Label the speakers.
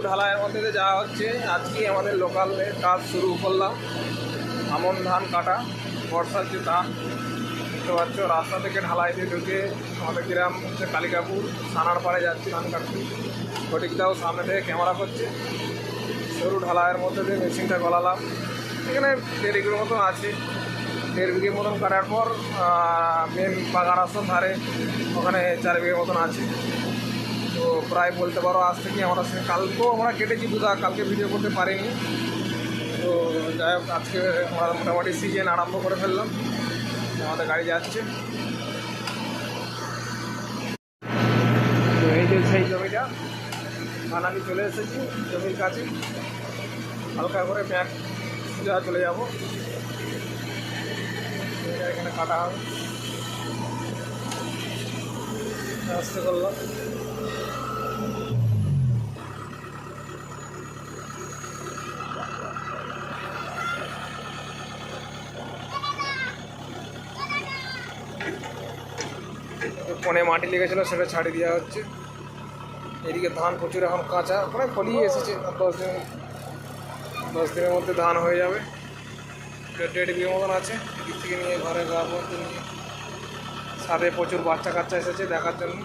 Speaker 1: ঢালাইয়ের মধ্যে দিয়ে যাওয়া হচ্ছে। আজকে আমাদের লোকালের কাজ শুরু করলাম, আমন ধান কাটা, বর্ষার যে ধান দেখতে পাচ্ছ। রাস্তা থেকে ঢালাই দিয়ে ঢুকে আমাদের গ্রাম হচ্ছে কালিকাপুর, থানার পাড়ে যাচ্ছি ধান কাটতে। ফটিকদাও সামনে থেকে ক্যামেরা করছে। সরু ঢালাইয়ের মধ্যে দিয়ে মেশিনটা গলালাম। এখানে 1.5 বিঘের মতন আছে। 1.5 বিঘে মতন কাটার পর মেন বাগান রাস্তার ধারে ওখানে 4 বিঘে মতন আছে। তো প্রায় বলতে পারো আজ থেকে আমরা কালকেও আমরা কেটেছি দুধা, কালকে ভিডিও করতে পারিনি। তো যাই হোক, আজকে আমরা মোটামুটি সিজন আরম্ভ করে ফেললাম। আমাদের গাড়ি যাচ্ছে। তো এই যে সেই জমিটা আমি চলে এসেছি জমির কাছে। হালকা করে ব্যাগ সোজা চলে যাব, এখানে কাটা হবে। আসতে করলাম। কোণে মাটি লেগেছিলো, সেটা ছাড়িয়ে দেওয়া হচ্ছে। এদিকে ধান প্রচুর এখন কাঁচা, মানে ফলিয়ে এসেছে। 10 দিনের মধ্যে ধান হয়ে যাবে। 1.5 বিঘে মতন আছে। এদিক থেকে নিয়ে ঘরে যাওয়ার পর নিয়ে সাথে প্রচুর বাচ্চা কাচ্চা এসেছে দেখার জন্য।